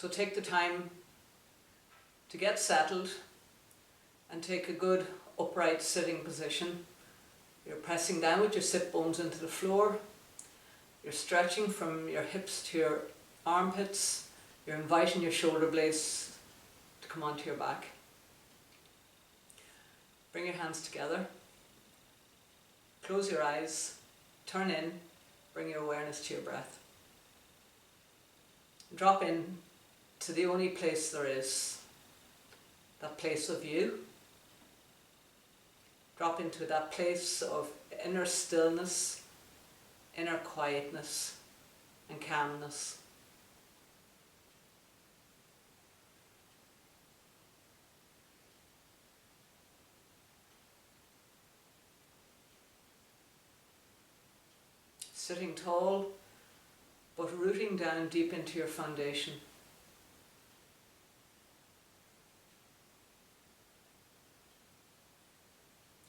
So take the time to get settled and take a good upright sitting position. You're pressing down with your sit bones into the floor. You're stretching from your hips to your armpits. You're inviting your shoulder blades to come onto your back. Bring your hands together. Close your eyes. Turn in. Bring your awareness to your breath. Drop in to the only place there is, that place of you. Drop into that place of inner stillness, inner quietness and calmness. Sitting tall, but rooting down deep into your foundation.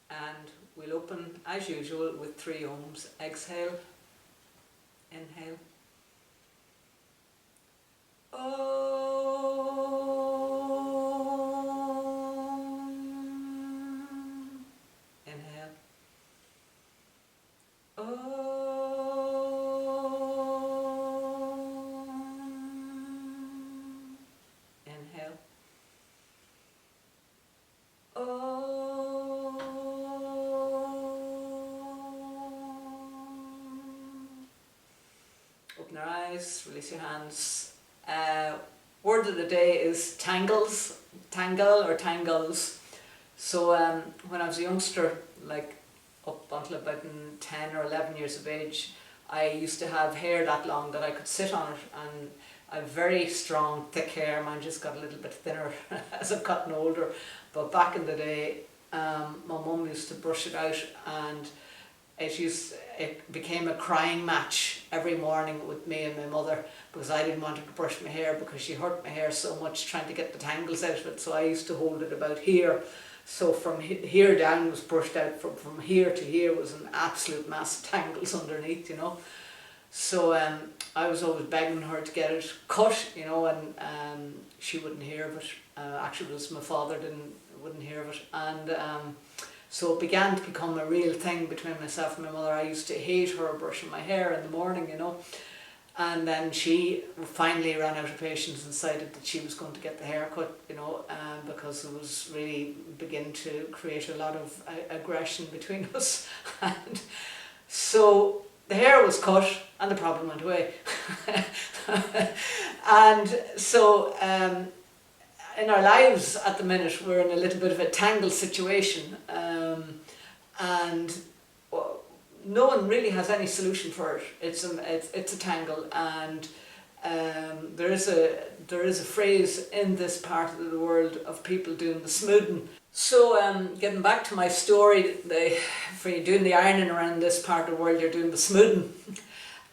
And we'll open, as usual, with 3 ohms. Exhale, inhale. Om. Inhale. Om. Inhale. Om. Open your eyes, release your hands. Word of the day is tangles, tangle or tangles. So when I was a youngster, like up until about 10 or 11 years of age, I used to have hair that long that I could sit on it, and I have very strong, thick hair. Mine just got a little bit thinner as I've gotten older. But back in the day, my mum used to brush it out, and it became a crying match every morning with me and my mother, because I didn't want her to brush my hair because she hurt my hair so much trying to get the tangles out of it. So I used to hold it about here. So from here down was brushed out, from here to here was an absolute mass of tangles underneath, you know. So I was always begging her to get it cut, you know, and she wouldn't hear of it. Actually, it was my father wouldn't hear of it. And so it began to become a real thing between myself and my mother. I used to hate her brushing my hair in the morning, you know. And then she finally ran out of patience and decided that she was going to get the haircut, you know, because it was really beginning to create a lot of aggression between us. And so the hair was cut and the problem went away. And so in our lives at the minute, we're in a little bit of a tangle situation, and no one really has any solution for it. It's a tangle, and there is a phrase in this part of the world of people doing the smoothing. So getting back to my story, for you doing the ironing around this part of the world, you're doing the smoothing,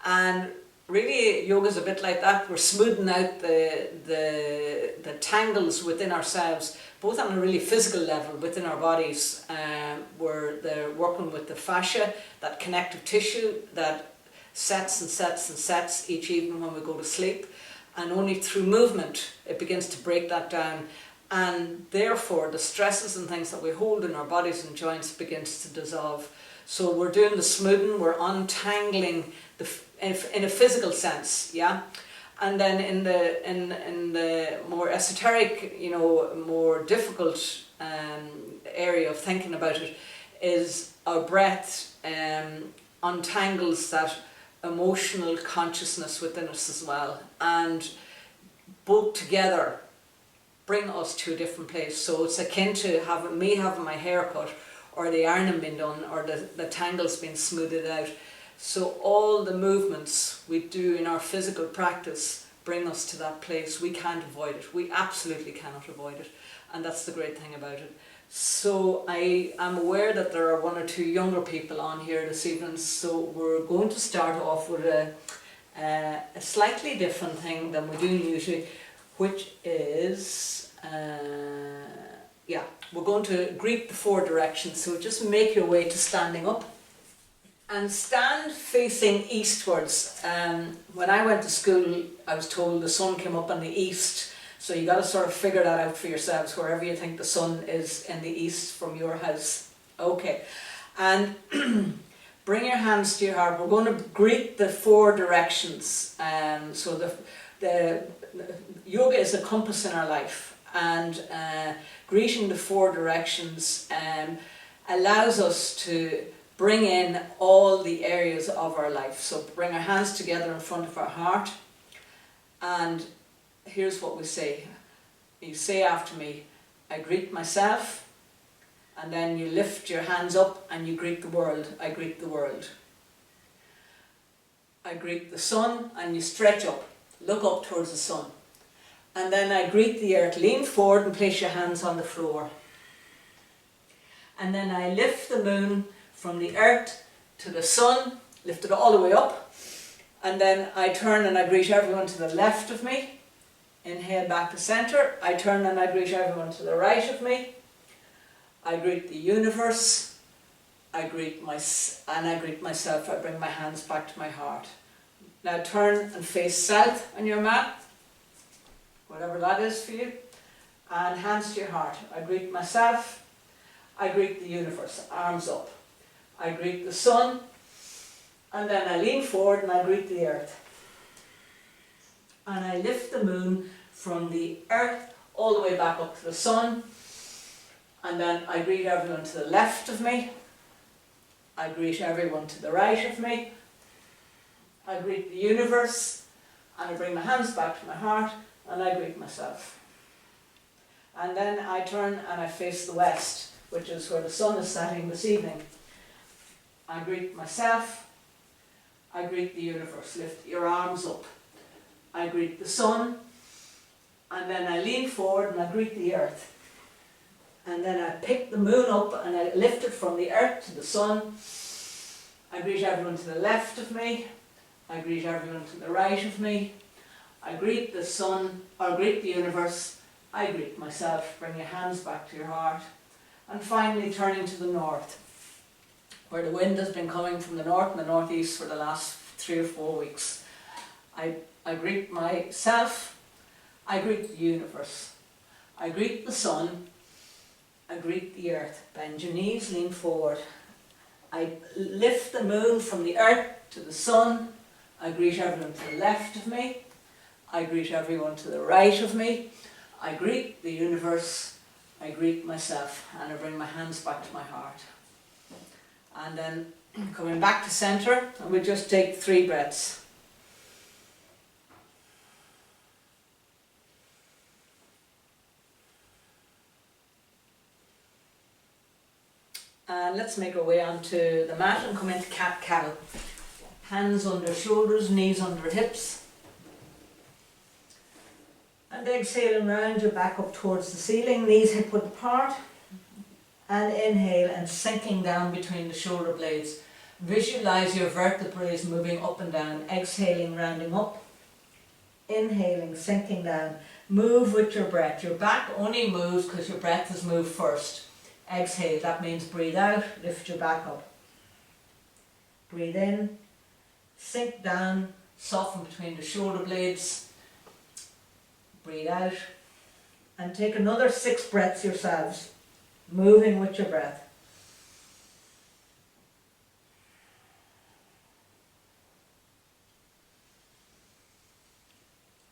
and really yoga's a bit like that. We're smoothing out the tangles within ourselves, both on a really physical level within our bodies. They're working with the fascia, that connective tissue that sets and sets and sets each evening when we go to sleep, and only through movement it begins to break that down, and therefore the stresses and things that we hold in our bodies and joints begins to dissolve. So we're doing the smoothing, we're untangling in a physical sense, yeah. And then in the more esoteric, you know, more difficult area of thinking about it is our breath untangles that emotional consciousness within us as well, and both together bring us to a different place. So it's akin to having my hair cut, or the ironing being done, or the tangles being smoothed out. So all the movements we do in our physical practice bring us to that place. We can't avoid it. We absolutely cannot avoid it. And that's the great thing about it. So I am aware that there are 1 or 2 younger people on here this evening. So we're going to start off with a slightly different thing than we do usually, which is, we're going to greet the 4 directions. So just make your way to standing up. And stand facing eastwards. When I went to school, I was told the sun came up in the east, so you got to sort of figure that out for yourselves, wherever you think the sun is in the east from your house. Okay, and bring your hands to your heart. We're going to greet the four directions. So the yoga is a compass in our life, and greeting the four directions allows us to bring in all the areas of our life. So bring our hands together in front of our heart, and here's what we say. You say after me, I greet myself, and then you lift your hands up and you greet the world. I greet the world. I greet the sun, and you stretch up, look up towards the sun. And then I greet the earth. Lean forward and place your hands on the floor. And then I lift the moon from the earth to the sun, lift it all the way up, and then I turn and I greet everyone to the left of me. Inhale back to centre. I turn and I greet everyone to the right of me. I greet the universe. I greet myself. I bring my hands back to my heart. Now turn and face south on your mat, whatever that is for you, and hands to your heart. I greet myself. I greet the universe, arms up. I greet the sun, and then I lean forward and I greet the earth. And I lift the moon from the earth all the way back up to the sun, and then I greet everyone to the left of me. I greet everyone to the right of me. I greet the universe, and I bring my hands back to my heart, and I greet myself. And then I turn and I face the west, which is where the sun is setting this evening. I greet myself, I greet the universe. Lift your arms up. I greet the sun, and then I lean forward and I greet the earth. And then I pick the moon up and I lift it from the earth to the sun. I greet everyone to the left of me. I greet everyone to the right of me. I greet the sun, or greet the universe. I greet myself. Bring your hands back to your heart. And finally turning to the north, where the wind has been coming from the north and the northeast for the last 3 or 4 weeks. I greet myself, I greet the universe, I greet the sun, I greet the earth. Bend your knees, lean forward. I lift the moon from the earth to the sun. I greet everyone to the left of me. I greet everyone to the right of me. I greet the universe, I greet myself, and I bring my hands back to my heart. And then coming back to centre, and we'll just take 3 breaths. And let's make our way onto the mat and come into cat-cow. Hands under shoulders, knees under hips. And exhaling round your back up towards the ceiling, knees hip width apart. And inhale and sinking down between the shoulder blades. Visualize your vertebrae moving up and down. Exhaling, rounding up. Inhaling, sinking down. Move with your breath. Your back only moves because your breath has moved first. Exhale, that means breathe out, lift your back up. Breathe in, sink down, soften between the shoulder blades. Breathe out, and take another 6 breaths yourselves, moving with your breath.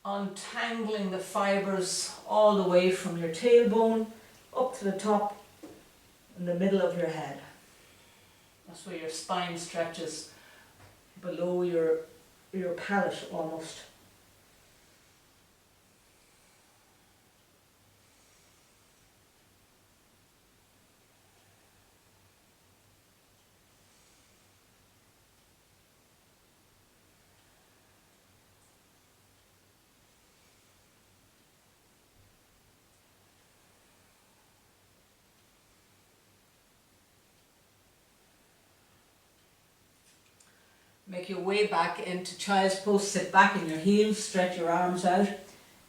Untangling the fibres all the way from your tailbone up to the top in the middle of your head. That's where your spine stretches below your palate almost. Make your way back into child's pose. Sit back in your heels, stretch your arms out.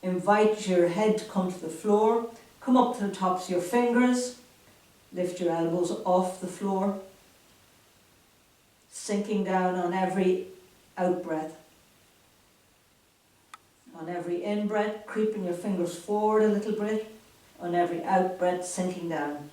Invite your head to come to the floor. Come up to the tops of your fingers. Lift your elbows off the floor. sinking down on every out-breath. On every in-breath, creeping your fingers forward a little bit. On every out-breath, sinking down.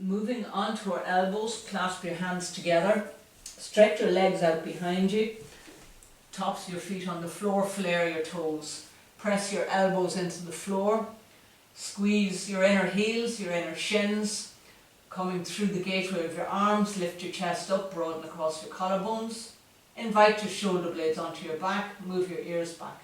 Moving on to our elbows, clasp your hands together, stretch your legs out behind you, tops of your feet on the floor, flare your toes, press your elbows into the floor, squeeze your inner heels, your inner shins, coming through the gateway of your arms, lift your chest up, broaden across your collarbones, invite your shoulder blades onto your back, move your ears back.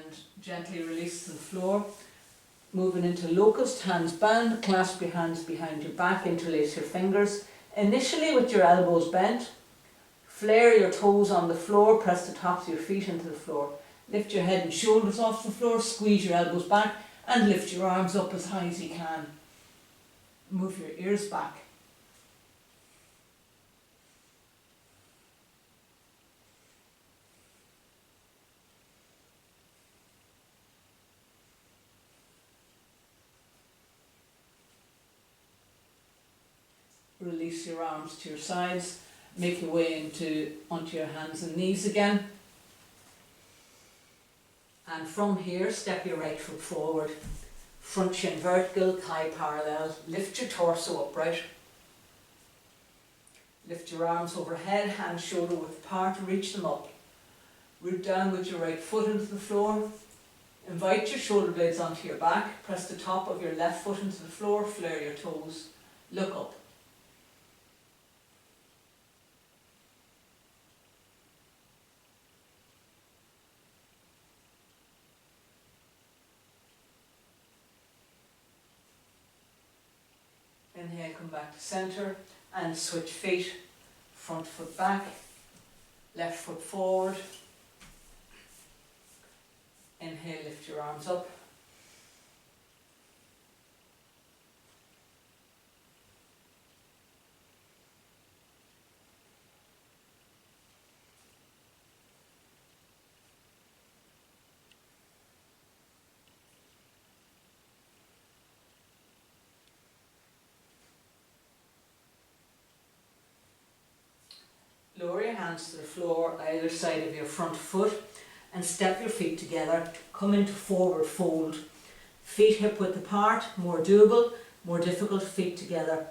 And gently release to the floor. Moving into locust, hands band, clasp your hands behind your back, interlace your fingers. Initially with your elbows bent, flare your toes on the floor, press the tops of your feet into the floor. Lift your head and shoulders off the floor, squeeze your elbows back and lift your arms up as high as you can. Move your ears back. Release your arms to your sides, make your way onto your hands and knees again. And from here, step your right foot forward, front shin vertical, thigh parallel, lift your torso upright. Lift your arms overhead, hands shoulder width apart, reach them up. Root down with your right foot into the floor. Invite your shoulder blades onto your back, press the top of your left foot into the floor, flare your toes, look up. Inhale, come back to centre and switch feet. Front foot back, left foot forward. Inhale, lift your arms up. Lower your hands to the floor either side of your front foot and step your feet together. Come into forward fold. Feet hip width apart, more doable, more difficult, feet together.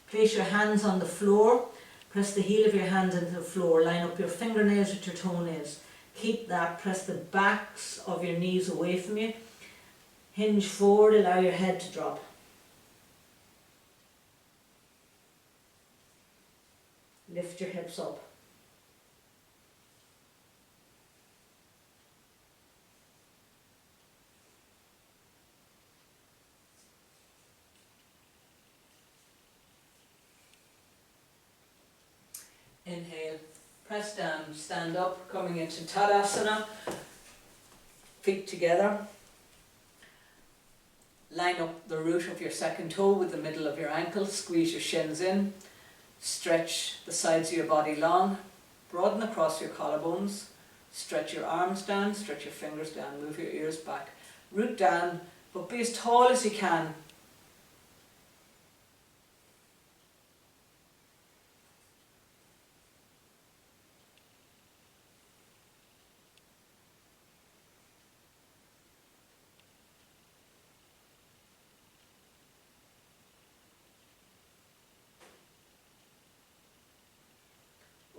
Place your hands on the floor. Press the heel of your hands into the floor. Line up your fingernails with your toenails. Keep that. Press the backs of your knees away from you. Hinge forward, allow your head to drop. Lift your hips up. Inhale, press down, stand up, coming into Tadasana. Feet together. Line up the root of your second toe with the middle of your ankle, squeeze your shins in. Stretch the sides of your body long, broaden across your collarbones, stretch your arms down, stretch your fingers down, move your ears back. Root down, but be as tall as you can.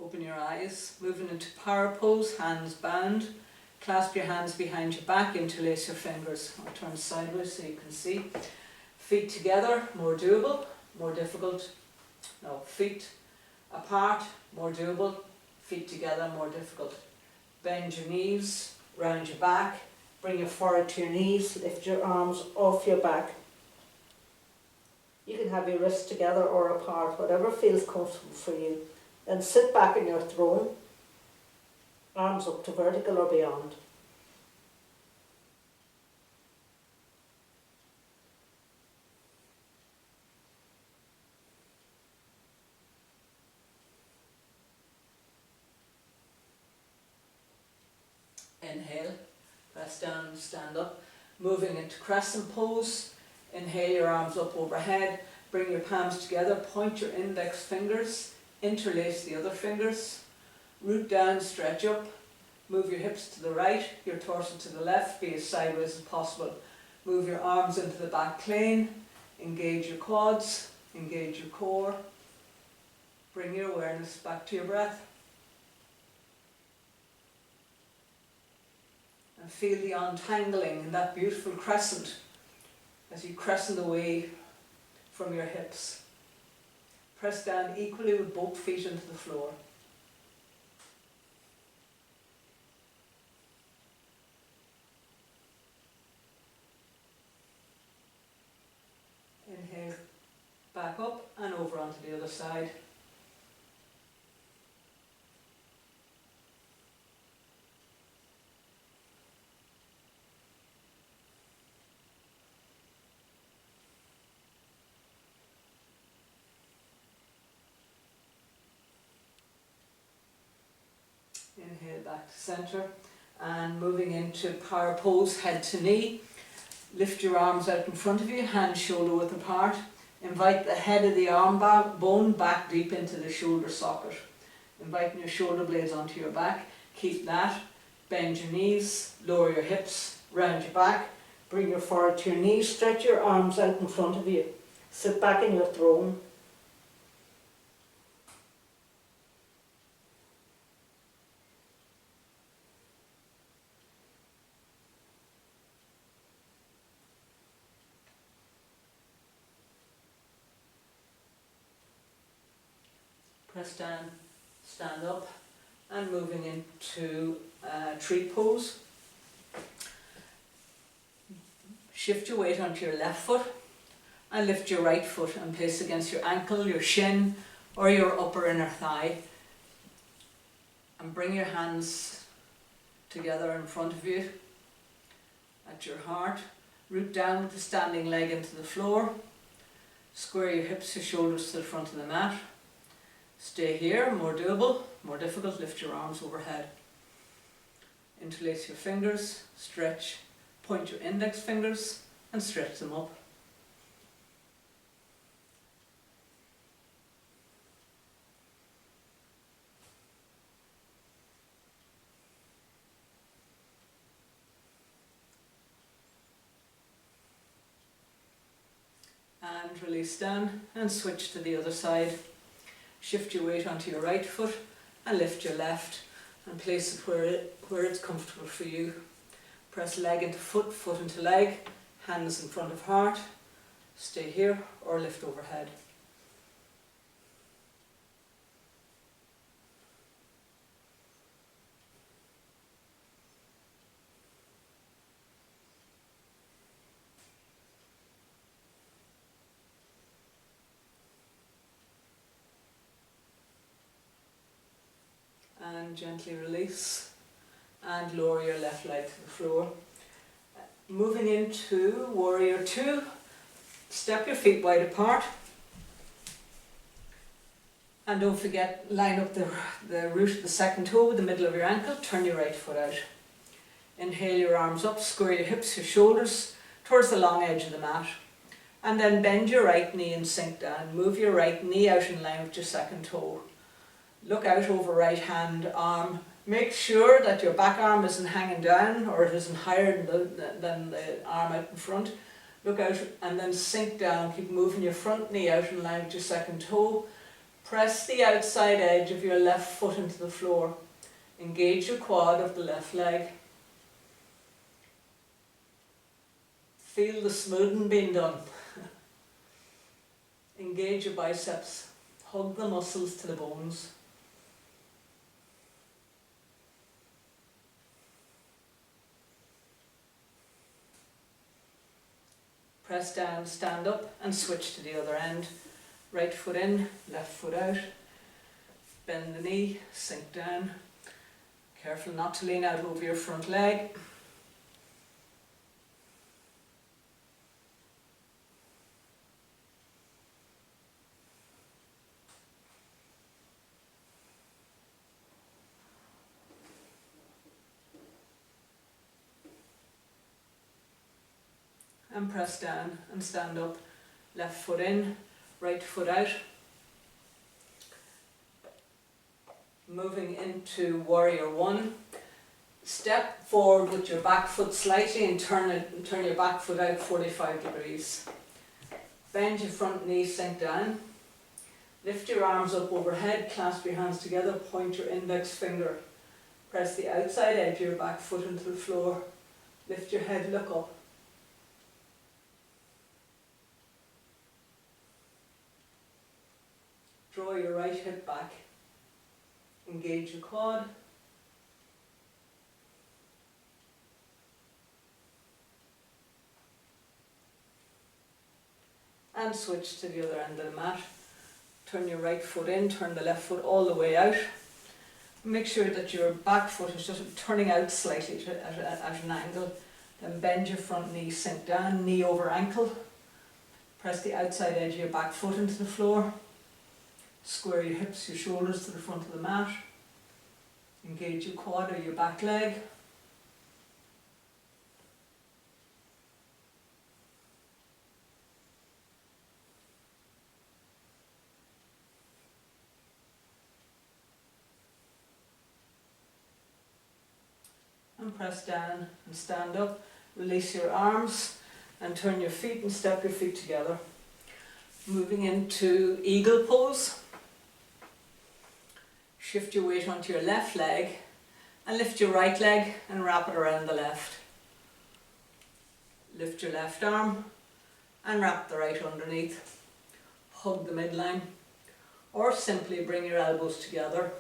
Open your eyes, moving into power pose, hands bound. Clasp your hands behind your back, interlace your fingers. I'll turn sideways so you can see. Feet together, more doable, more difficult. No, feet apart, more doable. Feet together, more difficult. Bend your knees, round your back, bring your forehead to your knees, lift your arms off your back. You can have your wrists together or apart, whatever feels comfortable for you. Then sit back in your throne, arms up to vertical or beyond. Inhale, press down, stand up. Moving into crescent pose. Inhale your arms up overhead. Bring your palms together, point your index fingers, interlace the other fingers. Root down, stretch up. Move your hips to the right, your torso to the left, be as sideways as possible. Move your arms into the back plane. Engage your quads, engage your core. Bring your awareness back to your breath. And feel the untangling in that beautiful crescent as you crescent away from your hips. Press down equally with both feet into the floor. Inhale, back up and over onto the other side. Inhale back to centre and moving into power pose, head to knee. Lift your arms out in front of you, hands shoulder width apart. Invite the head of the arm bone back deep into the shoulder socket. Inviting your shoulder blades onto your back. Keep that. Bend your knees, lower your hips, round your back. Bring your forehead to your knees, stretch your arms out in front of you. Sit back in your throne. Press down, stand up, and moving into tree pose. Shift your weight onto your left foot and lift your right foot and place against your ankle, your shin, or your upper inner thigh. And bring your hands together in front of you at your heart. Root down with the standing leg into the floor. Square your hips, your shoulders to the front of the mat. Stay here, more doable, more difficult, lift your arms overhead. Interlace your fingers, stretch, point your index fingers and stretch them up. And release down and switch to the other side. Shift your weight onto your right foot and lift your left and place it where it's comfortable for you. Press leg into foot, foot into leg, hands in front of heart. Stay here or lift overhead. And gently release and lower your left leg to the floor. Moving into Warrior Two, step your feet wide apart and don't forget, line up the root of the second toe with the middle of your ankle, turn your right foot out. Inhale your arms up, square your hips, your shoulders towards the long edge of the mat, and then bend your right knee and sink down. Move your right knee out in line with your second toe. Look out over right hand arm. Make sure that your back arm isn't hanging down or it isn't higher than the arm out in front. Look out and then sink down. Keep moving your front knee out in line with your second toe. Press the outside edge of your left foot into the floor. Engage your quad of the left leg. Feel the smoothing being done. Engage your biceps. Hug the muscles to the bones. press down, stand up and switch to the other end. Right foot in, left foot out. Bend the knee, sink down. Careful not to lean out over your front leg. And press down and stand up. Left foot in, right foot out. Moving into warrior one. Step forward with your back foot slightly and turn your back foot out 45 degrees. Bend your front knee, sink down. Lift your arms up overhead, clasp your hands together, point your index finger. Press the outside edge of your back foot into the floor. Lift your head, look up. Draw your right hip back. Engage your quad. And switch to the other end of the mat. Turn your right foot in, turn the left foot all the way out. Make sure that your back foot is just turning out slightly at an angle. Then bend your front knee, sink down, knee over ankle. Press the outside edge of your back foot into the floor. Square your hips, your shoulders to the front of the mat. Engage your quad or your back leg. And press down and stand up. Release your arms and turn your feet and step your feet together. Moving into eagle pose. Shift your weight onto your left leg and lift your right leg and wrap it around the left. Lift your left arm and wrap the right underneath. Hug the midline or simply bring your elbows together.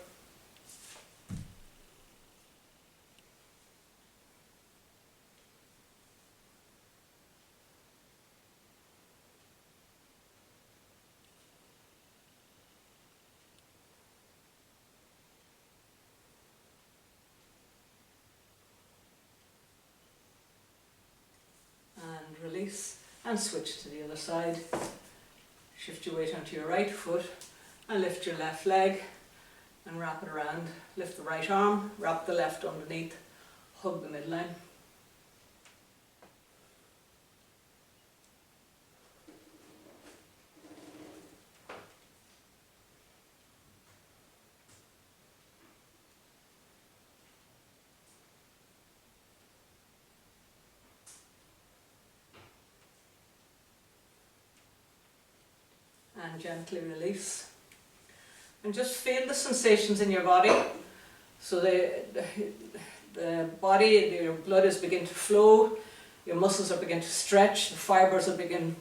Release and switch to the other side. Shift your weight onto your right foot and lift your left leg and wrap it around. Lift the right arm, wrap the left underneath, hug the midline. And gently release. And just feel the sensations in your body. So the body, your blood is beginning to flow, your muscles are beginning to stretch, the fibres are beginning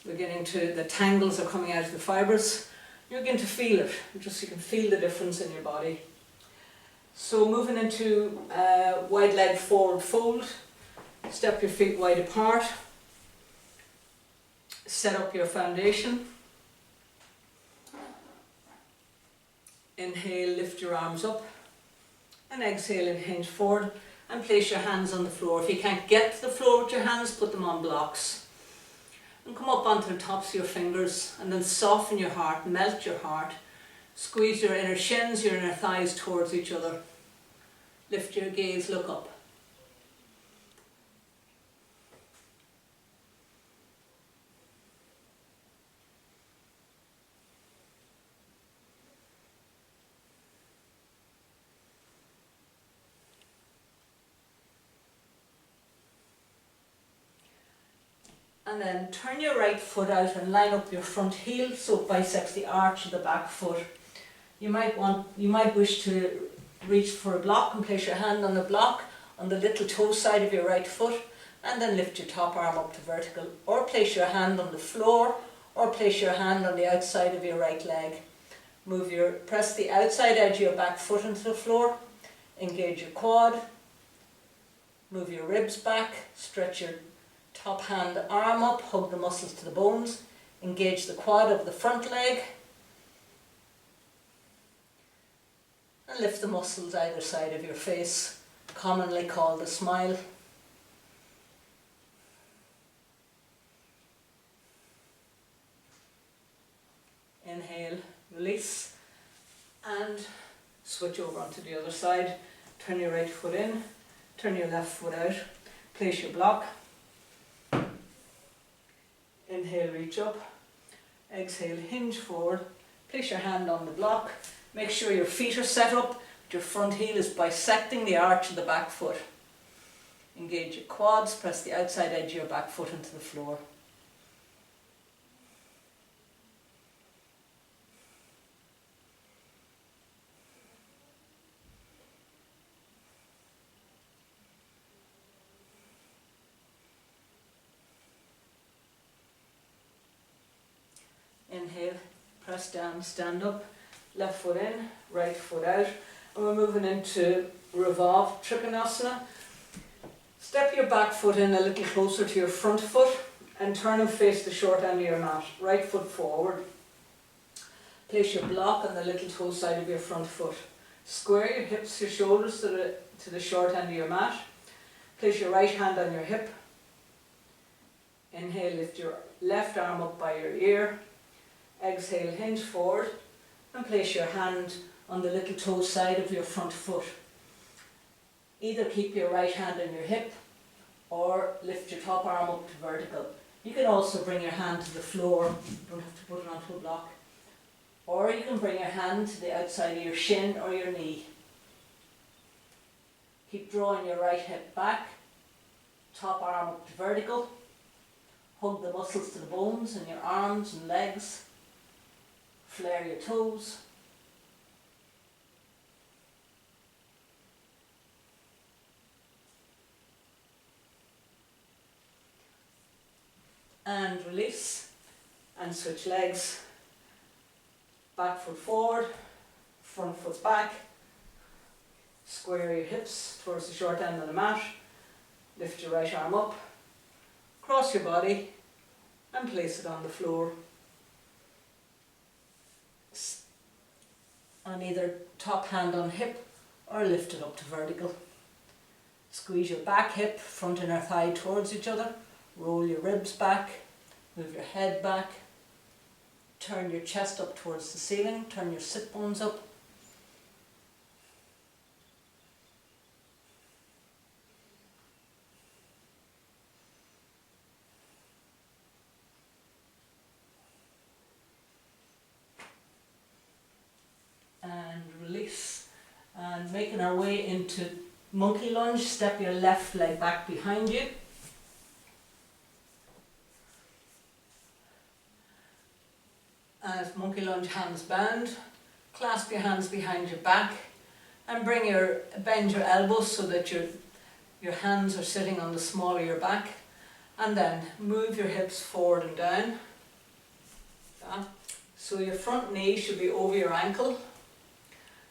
to, the tangles are coming out of the fibres. You begin to feel it. You can feel the difference in your body. So moving into wide leg forward fold. Step your feet wide apart. Set up your foundation. Inhale, lift your arms up, and exhale and hinge forward and place your hands on the floor. If you can't get to the floor with your hands, put them on blocks. And come up onto the tops of your fingers and then soften your heart, melt your heart. Squeeze your inner shins, your inner thighs towards each other. Lift your gaze, look up. And then turn your right foot out and line up your front heel so it bisects the arch of the back foot. You might wish to reach for a block and place your hand on the block on the little toe side of your right foot and then lift your top arm up to vertical, or place your hand on the floor or place your hand on the outside of your right leg. Press the outside edge of your back foot into the floor, engage your quad, move your ribs back, stretch your Top hand, arm up, hug the muscles to the bones, engage the quad of the front leg, and lift the muscles either side of your face, commonly called the smile. Inhale, release, and switch over onto the other side. Turn your right foot in, turn your left foot out, place your block. Inhale, reach up. Exhale, hinge forward. Place your hand on the block. Make sure your feet are set up. Your front heel is bisecting the arch of the back foot. Engage your quads. Press the outside edge of your back foot into the floor. Inhale, press down, stand up, left foot in, right foot out, and we're moving into Raibh Trikonasana. Step your back foot in a little closer to your front foot and turn and face the short end of your mat. Right foot forward. Place your block on the little toe side of your front foot. Square your hips, your shoulders to the short end of your mat. Place your right hand on your hip. Inhale, lift your left arm up by your ear. Exhale, hinge forward and place your hand on the little toe side of your front foot. Either keep your right hand on your hip or lift your top arm up to vertical. You can also bring your hand to the floor, you don't have to put it onto a block. Or you can bring your hand to the outside of your shin or your knee. Keep drawing your right hip back, top arm up to vertical. Hug the muscles to the bones in your arms and legs. Flare your toes. And release and switch legs. Back foot forward, front foot back. Square your hips towards the short end of the mat. Lift your right arm up. Cross your body and place it on the floor. On either top hand on hip or lift it up to vertical. Squeeze your back hip, front inner thigh towards each other. Roll your ribs back, move your head back. Turn your chest up towards the ceiling, turn your sit bones up. And release. And making our way into monkey lunge, step your left leg back behind you. As monkey lunge, hands bend, clasp your hands behind your back and bend your elbows so that your hands are sitting on the small of your back, and then move your hips forward and down. So your front knee should be over your ankle,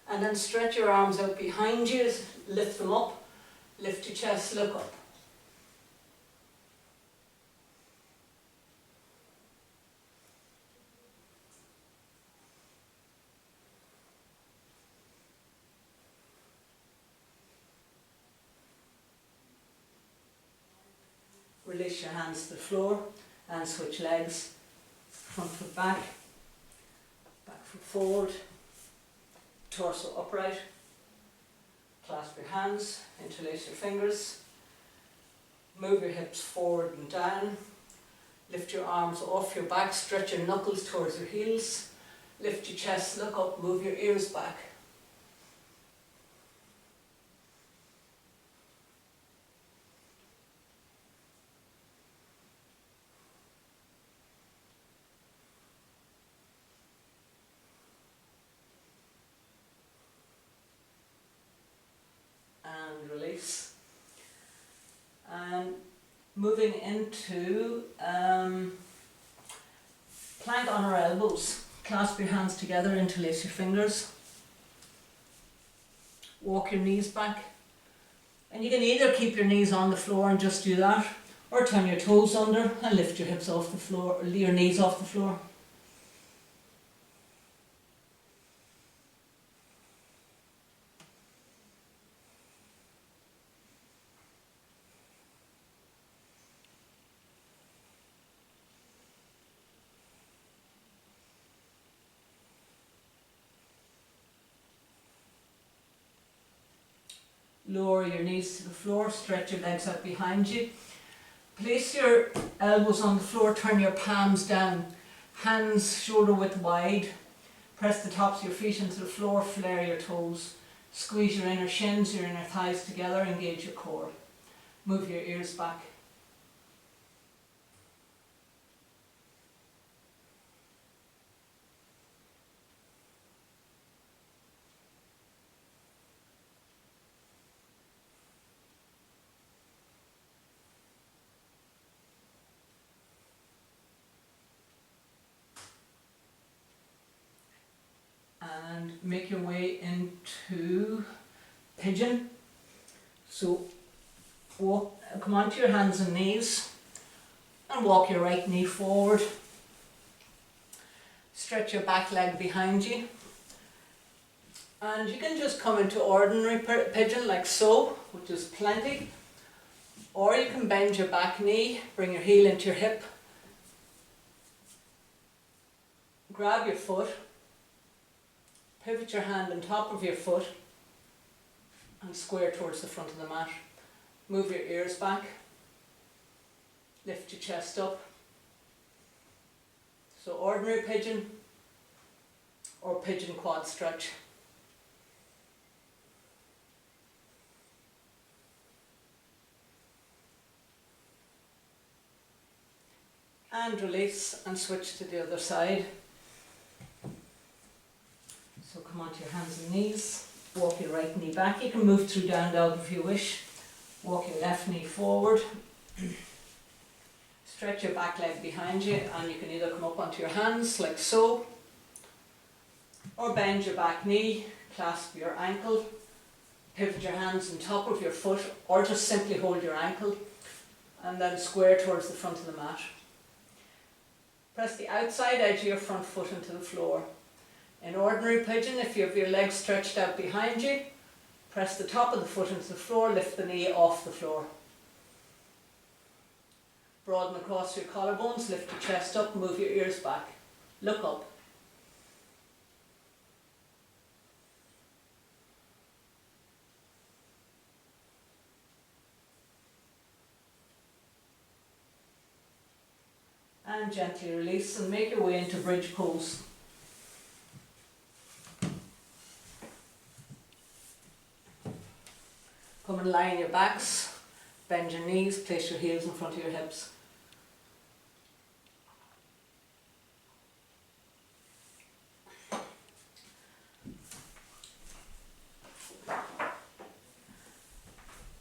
and then stretch your arms out behind you, lift them up, lift your chest, look up. Release your hands to the floor and switch legs. Front foot back, back foot forward, torso upright. Clasp your hands, interlace your fingers. Move your hips forward and down. Lift your arms off your back, stretch your knuckles towards your heels. Lift your chest, look up, move your ears back. Release. And moving into plank on our elbows. Clasp your hands together, interlace your fingers. Walk your knees back. And you can either keep your knees on the floor and just do that, Or turn your toes under and lift your hips off the floor, or your knees off the floor. Lower your knees to the floor, stretch your legs out behind you. Place your elbows on the floor, turn your palms down, hands shoulder width wide. Press the tops of your feet into the floor, flare your toes. Squeeze your inner shins, your inner thighs together, engage your core. Move your ears back. And make your way into pigeon. So come onto your hands and knees and walk your right knee forward. Stretch your back leg behind you. And you can just come into ordinary pigeon like so, which is plenty. Or you can bend your back knee, bring your heel into your hip. Grab your foot. Pivot your hand on top of your foot and square towards the front of the mat. Move your ears back. Lift your chest up. So ordinary pigeon or pigeon quad stretch. And release and switch to the other side. So come onto your hands and knees, walk your right knee back. You can move through down dog if you wish. Walk your left knee forward. Stretch your back leg behind you, and you can either come up onto your hands like so, or bend your back knee, clasp your ankle, pivot your hands on top of your foot, or just simply hold your ankle and then square towards the front of the mat. Press the outside edge of your front foot into the floor. In ordinary pigeon, if you have your legs stretched out behind you, press the top of the foot into the floor, lift the knee off the floor. Broaden across your collarbones, lift your chest up, move your ears back. Look up. And gently release and make your way into bridge pose. Come and lie on your backs, bend your knees, place your heels in front of your hips.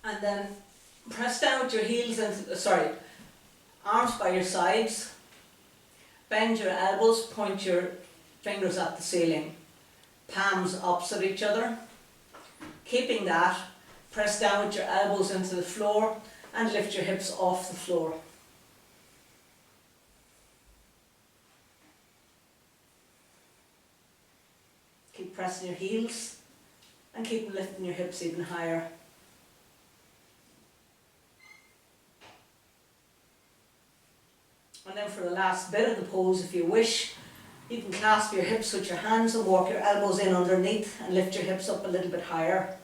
And then press down with your heels into, arms by your sides. Bend your elbows, point your fingers at the ceiling. Palms opposite each other. Keeping that, press down with your elbows into the floor and lift your hips off the floor. Keep pressing your heels and keep lifting your hips even higher. And then for the last bit of the pose, if you wish, you can clasp your hips with your hands and walk your elbows in underneath and lift your hips up a little bit higher.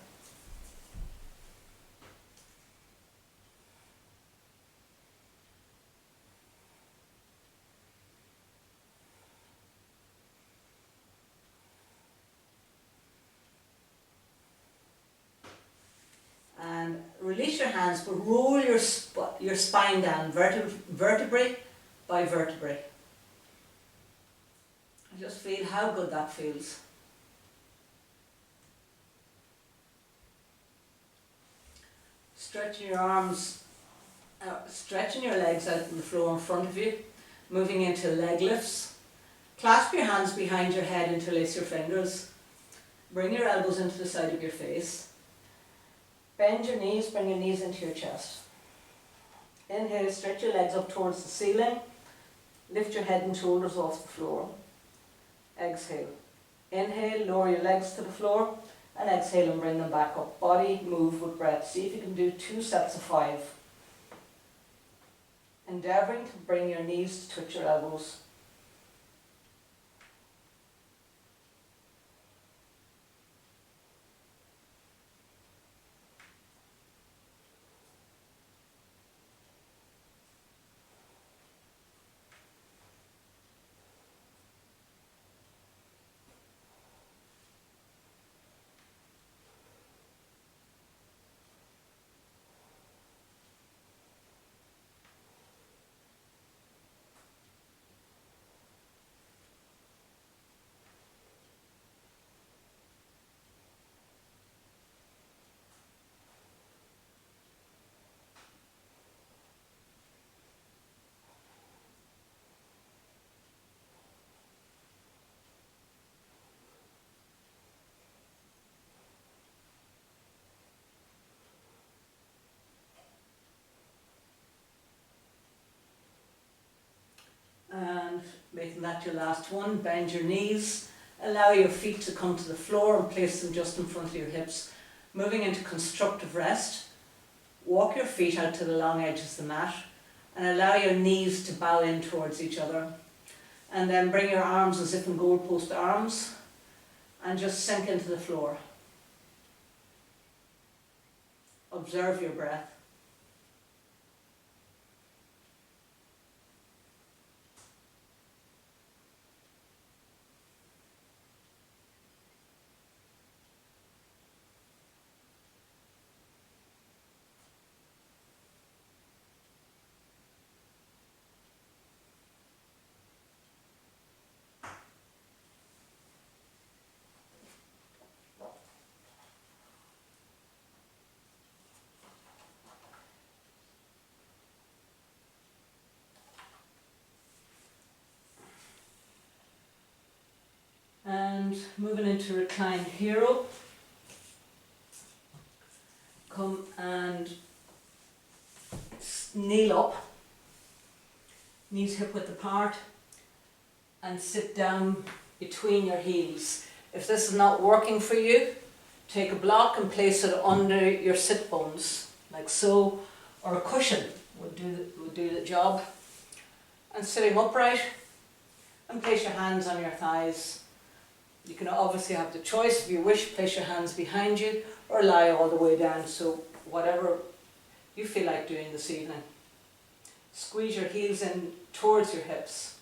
And release your hands, but roll your spine down, vertebrae by vertebrae. And just feel how good that feels. Stretching your arms, stretching your legs out on the floor in front of you, moving into leg lifts. Clasp your hands behind your head, interlace your fingers. Bring your elbows into the side of your face. Bend your knees, bring your knees into your chest. Inhale, stretch your legs up towards the ceiling. Lift your head and shoulders off the floor. Exhale. Inhale, lower your legs to the floor. And exhale and bring them back up. Body move with breath. See if you can do 2 sets of 5. Endeavouring to bring your knees to touch your elbows. And making that your last one, bend your knees, allow your feet to come to the floor and place them just in front of your hips. Moving into constructive rest, walk your feet out to the long edges of the mat and allow your knees to bow in towards each other. And then bring your arms as if in goalpost arms and just sink into the floor. Observe your breath. And moving into reclined hero. Come and kneel up, knees hip width apart, and sit down between your heels. If this is not working for you, take a block and place it under your sit bones, like so, or a cushion would do the job. And sitting upright, and place your hands on your thighs. You can obviously have the choice, if you wish, place your hands behind you or lie all the way down, so whatever you feel like doing this evening. Squeeze your heels in towards your hips.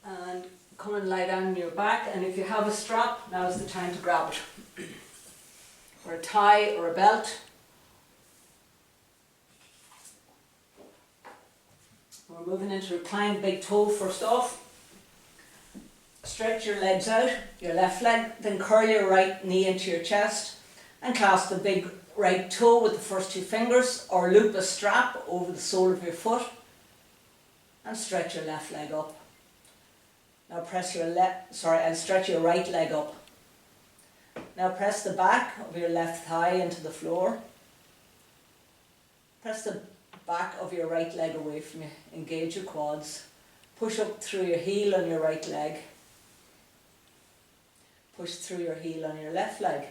And come and lie down on your back, and if you have a strap, now is the time to grab it. Or a tie or a belt. We're moving into reclined big toe first off. Stretch your legs out, your left leg, then curl your right knee into your chest and clasp the big right toe with the first 2 fingers, or loop a strap over the sole of your foot and stretch your left leg up. Now press your and stretch your right leg up. Now press the back of your left thigh into the floor. Press the back of your right leg away from you. Engage your quads. Push up through your heel on your right leg. Push through your heel on your left leg.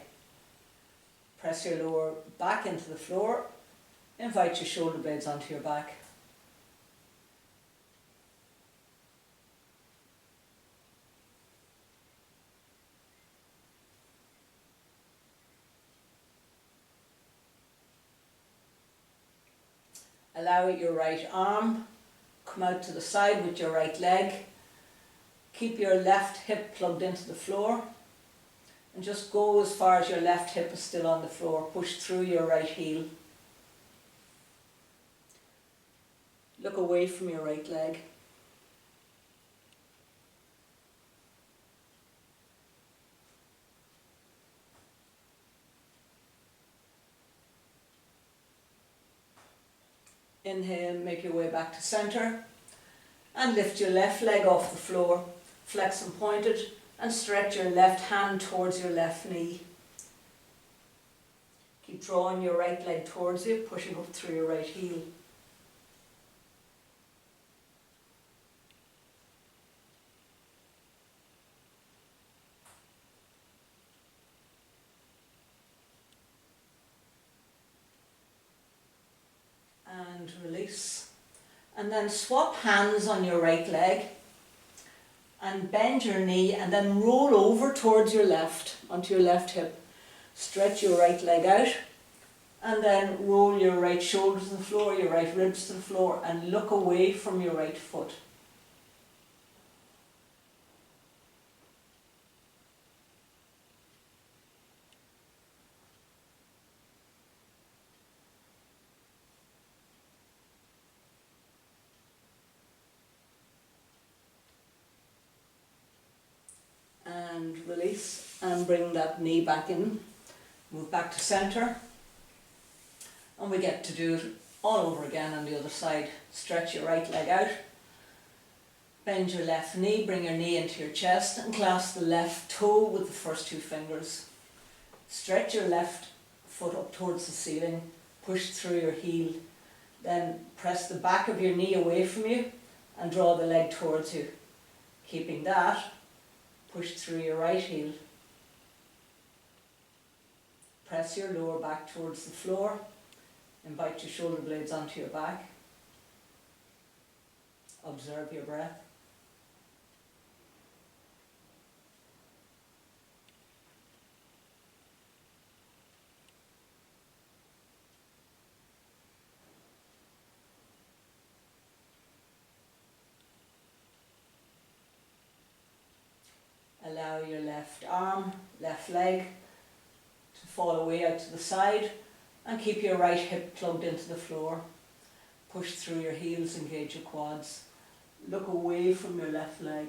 Press your lower back into the floor. Invite your shoulder blades onto your back. Allow your right arm, come out to the side with your right leg. Keep your left hip plugged into the floor and just go as far as your left hip is still on the floor. Push through your right heel. Look away from your right leg. Inhale, make your way back to centre and lift your left leg off the floor, flex and pointed, and stretch your left hand towards your left knee. Keep drawing your right leg towards you, pushing up through your right heel. And release. And then swap hands on your right leg and bend your knee and then roll over towards your left, onto your left hip. Stretch your right leg out and then roll your right shoulder to the floor, your right ribs to the floor, and look away from your right foot. And release and bring that knee back in. Move back to centre. And we get to do it all over again on the other side. Stretch your right leg out. Bend your left knee, bring your knee into your chest and clasp the left toe with the first two fingers. Stretch your left foot up towards the ceiling. Push through your heel. Then press the back of your knee away from you and draw the leg towards you. Keeping that, push through your right heel. Press your lower back towards the floor. Invite your shoulder blades onto your back. Observe your breath. Allow your left arm, left leg to fall away out to the side and keep your right hip plugged into the floor. Push through your heels, engage your quads. Look away from your left leg.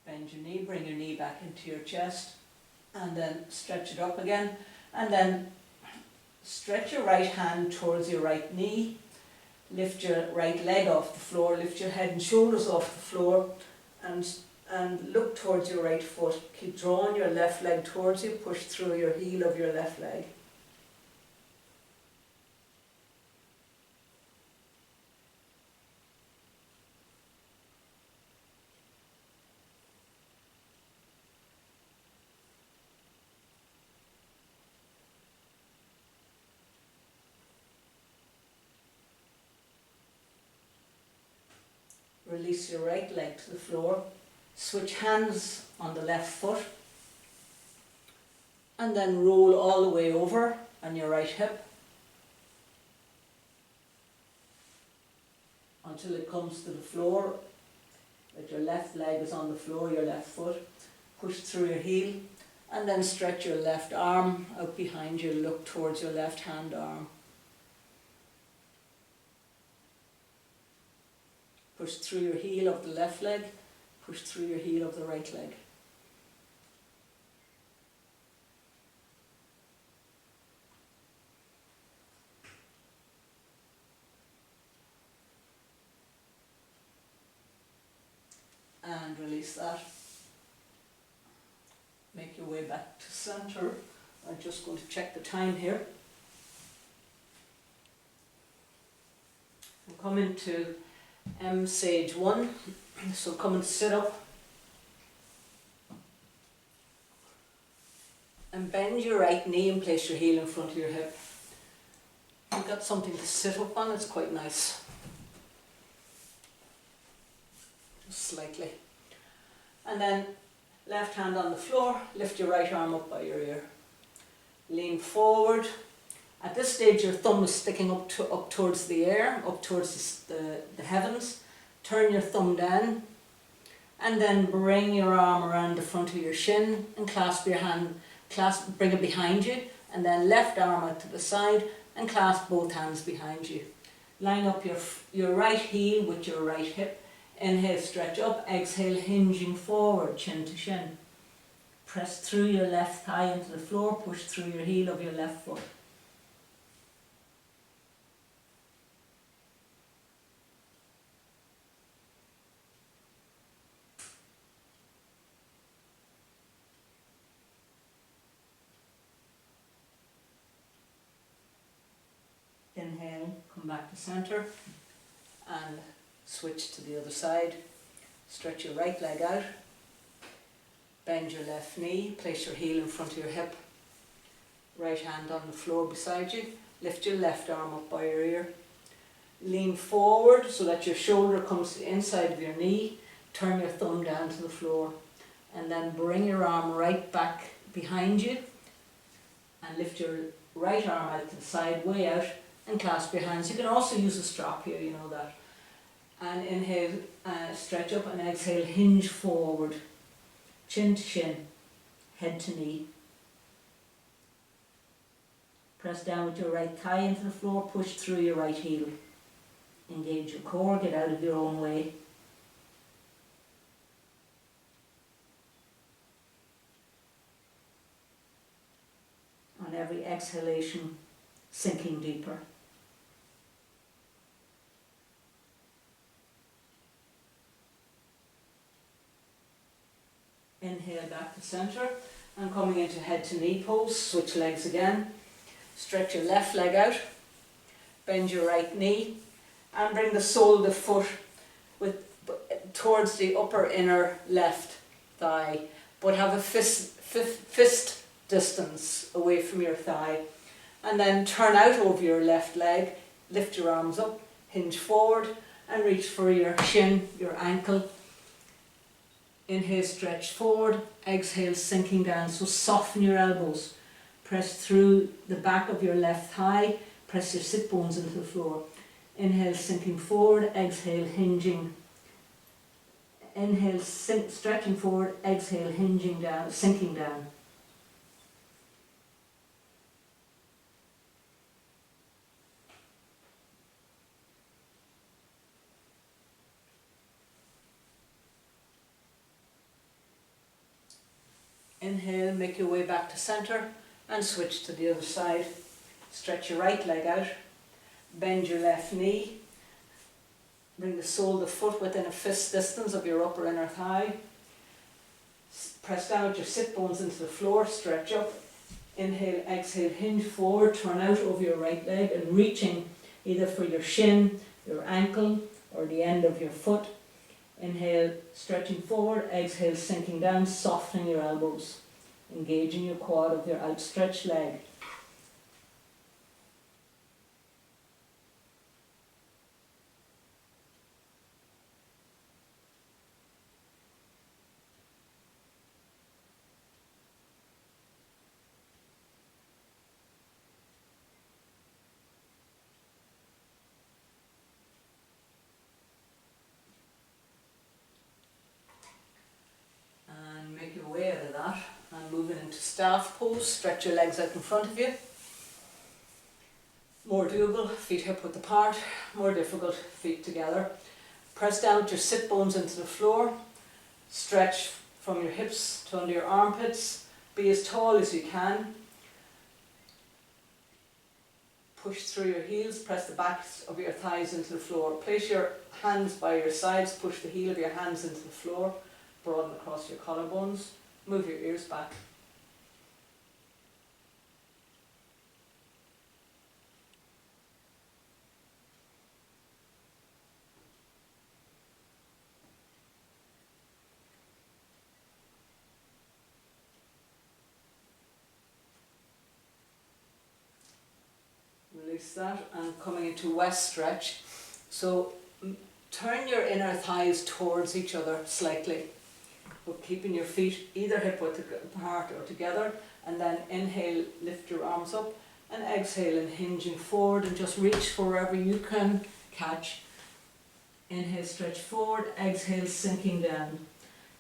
Bend your knee, bring your knee back into your chest and then stretch it up again, and then stretch your right hand towards your right knee, lift your right leg off the floor, lift your head and shoulders off the floor and look towards your right foot. Keep drawing your left leg towards you, push through your heel of your left leg. Release your right leg to the floor, switch hands on the left foot and then roll all the way over on your right hip until it comes to the floor, that your left leg is on the floor, your left foot. Push through your heel and then stretch your left arm out behind you, look towards your left hand arm. Push through your heel of the left leg, push through your heel of the right leg. And release that. Make your way back to centre. I'm just going to check the time here. We'll come into Sage 1, so come and sit up and bend your right knee and place your heel in front of your hip. You've got something to sit up on, it's quite nice. Just slightly. And then left hand on the floor, lift your right arm up by your ear. Lean forward, At this stage your thumb is sticking up towards the air, up towards the heavens. Turn your thumb down and then bring your arm around the front of your shin and clasp your hand, bring it behind you, and then left arm out to the side and clasp both hands behind you. Line up your right heel with your right hip. Inhale, stretch up. Exhale, hinging forward, chin to shin. Press through your left thigh into the floor, push through your heel of your left foot. Inhale, come back to centre and switch to the other side. Stretch your right leg out. Bend your left knee, place your heel in front of your hip. Right hand on the floor beside you. Lift your left arm up by your ear. Lean forward so that your shoulder comes to the inside of your knee. Turn your thumb down to the floor. And then bring your arm right back behind you. And lift your right arm out to the side, way out, and clasp your hands. You can also use a strap here, you know that. And inhale, stretch up, and exhale, hinge forward. Chin to shin, head to knee. Press down with your right thigh into the floor, push through your right heel. Engage your core, get out of your own way. On every exhalation, sinking deeper. Inhale back to centre and coming into head to knee pose, switch legs again. Stretch your left leg out, bend your right knee and bring the sole of the foot towards the upper inner left thigh, but have a fist distance away from your thigh. And then turn out over your left leg, lift your arms up, hinge forward and reach for your shin, your ankle. Inhale, stretch forward, exhale, sinking down, so soften your elbows. Press through the back of your left thigh, press your sit bones into the floor. Inhale, sinking forward, exhale, hinging. Inhale, stretching forward, exhale, hinging down, sinking down. Inhale, make your way back to centre and switch to the other side. Stretch your right leg out, bend your left knee, bring the sole of the foot within a fist distance of your upper inner thigh. Press down with your sit bones into the floor, stretch up. Inhale, exhale, hinge forward, turn out over your right leg and reaching either for your shin, your ankle or the end of your foot. Inhale, stretching forward, exhale, sinking down, softening your elbows, engaging your quad of your outstretched leg. Make your way out of that and moving into staff pose. Stretch your legs out in front of you. More doable, feet hip width apart. More difficult, feet together. Press down with your sit bones into the floor. Stretch from your hips to under your armpits. Be as tall as you can. Push through your heels. Press the backs of your thighs into the floor. Place your hands by your sides. Push the heel of your hands into the floor. Broaden across your collarbones. Move your ears back. Release that and coming into west stretch. So turn your inner thighs towards each other slightly, but keeping your feet either hip width apart or together, and then inhale, lift your arms up, and exhale and hinging forward, and just reach for wherever you can catch. Inhale, stretch forward, exhale, sinking down.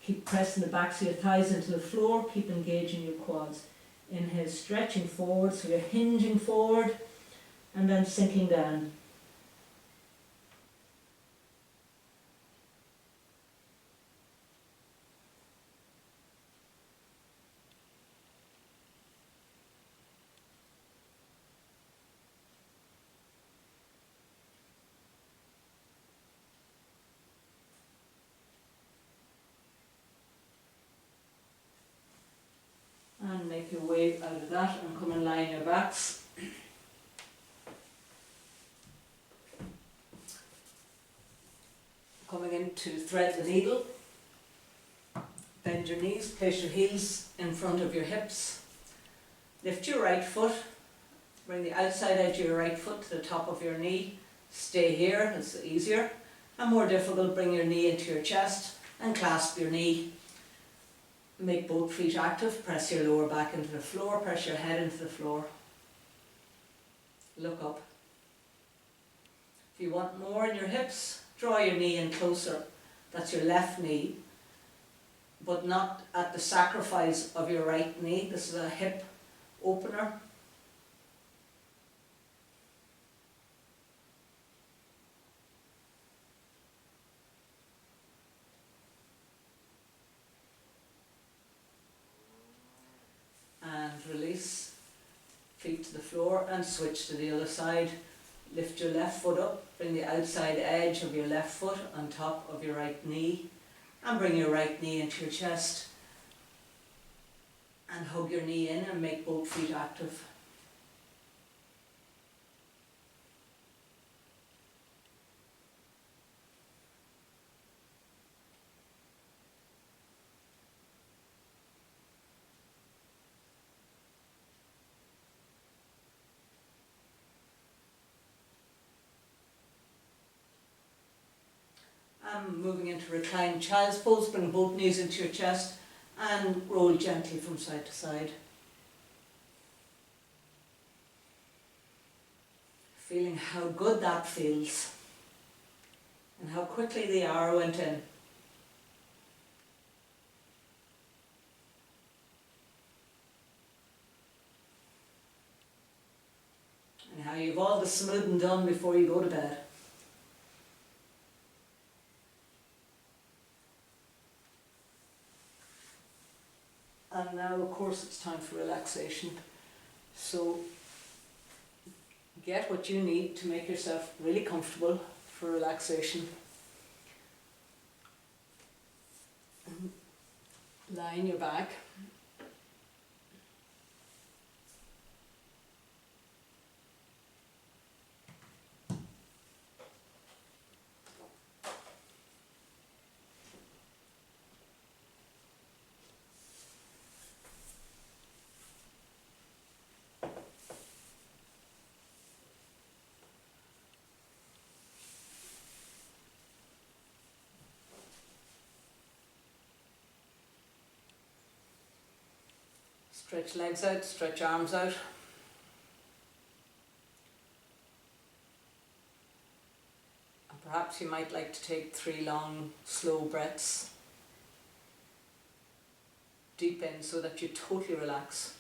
Keep pressing the backs of your thighs into the floor, keep engaging your quads. Inhale, stretching forward, so you're hinging forward and then sinking down. And make your way out of that and come and lie on your backs. Coming in to thread the needle. Bend your knees, place your heels in front of your hips. Lift your right foot, bring the outside edge of your right foot to the top of your knee. Stay here, it's easier. And more difficult, bring your knee into your chest and clasp your knee. Make both feet active, press your lower back into the floor, press your head into the floor. Look up. If you want more in your hips, draw your knee in closer. That's your left knee, but not at the sacrifice of your right knee. This is a hip opener. And release, feet to the floor and switch to the other side. Lift your left foot up, bring the outside edge of your left foot on top of your right knee and bring your right knee into your chest and hug your knee in and make both feet active. Moving into reclined child's pose, bring both knees into your chest and roll gently from side to side. Feeling how good that feels and how quickly the hour went in. And how you've all the smoothing done before you go to bed. And now, of course, it's time for relaxation. So get what you need to make yourself really comfortable for relaxation. Lie on your back. Stretch legs out, stretch arms out. And perhaps you might like to take 3 long, slow breaths. Deep in so that you totally relax.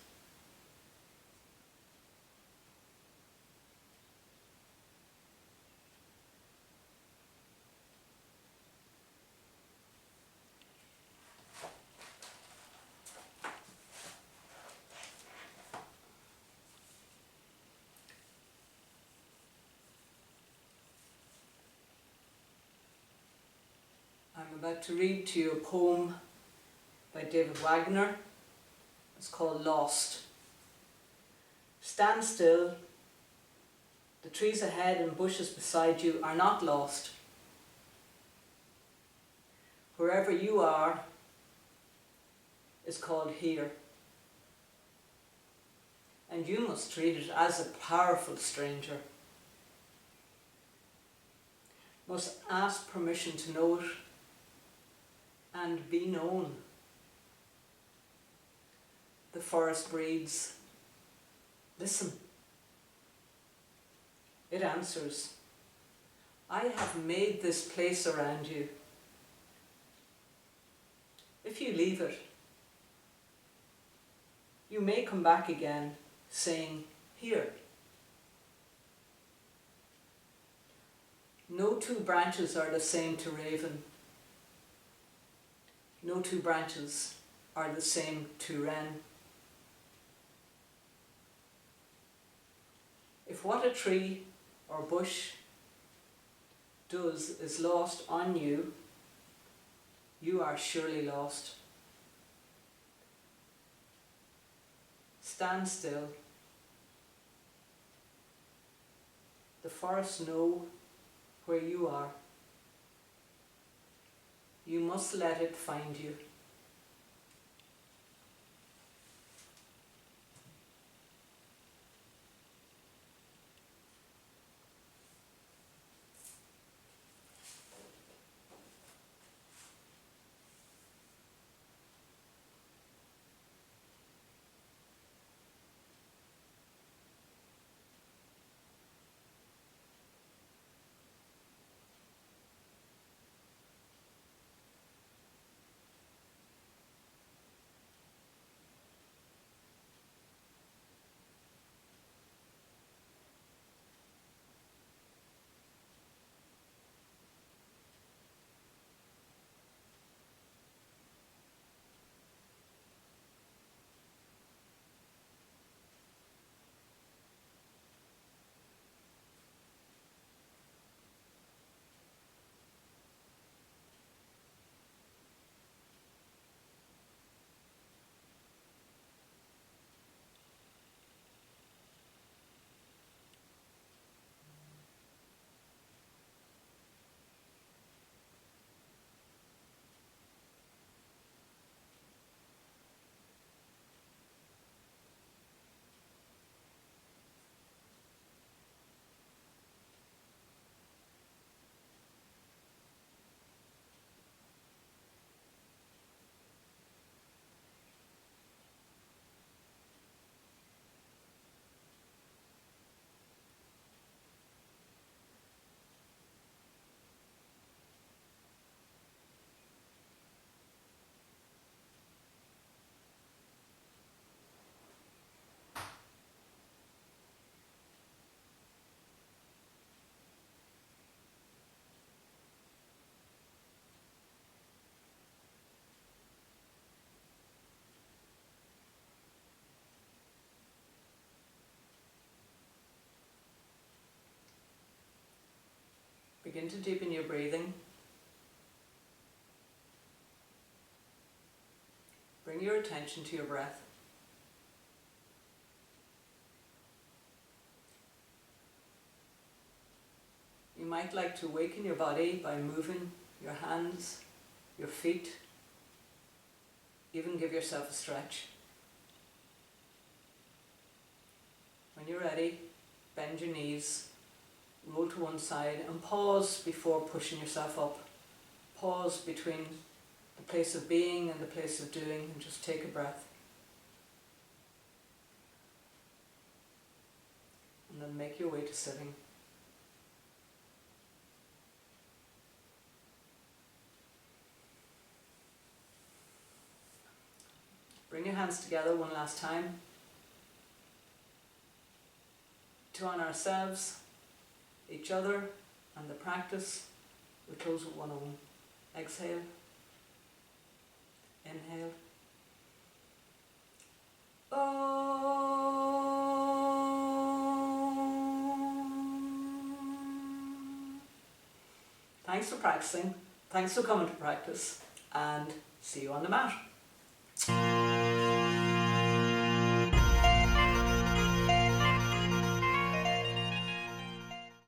I'm about to read to you a poem by David Wagoner. It's called Lost. Stand still. The trees ahead and bushes beside you are not lost. Wherever you are is called here. And you must treat it as a powerful stranger. Must ask permission to know it and be known. The forest breathes. Listen, it answers, I have made this place around you. If you leave it, you may come back again saying, here. No two branches are the same to Raven. No two branches are the same to Wren. If what a tree or bush does is lost on you, you are surely lost. Stand still. The forests know where you are. You must let it find you. Begin to deepen your breathing. Bring your attention to your breath. You might like to awaken your body by moving your hands, your feet, even give yourself a stretch. When you're ready, bend your knees, roll to one side and pause before pushing yourself up. Pause between the place of being and the place of doing and just take a breath. And then make your way to sitting. Bring your hands together one last time to honour ourselves, each other and the practice. We close with one Om. Exhale. Inhale. Om. Thanks for practicing. Thanks for coming to practice, and see you on the mat.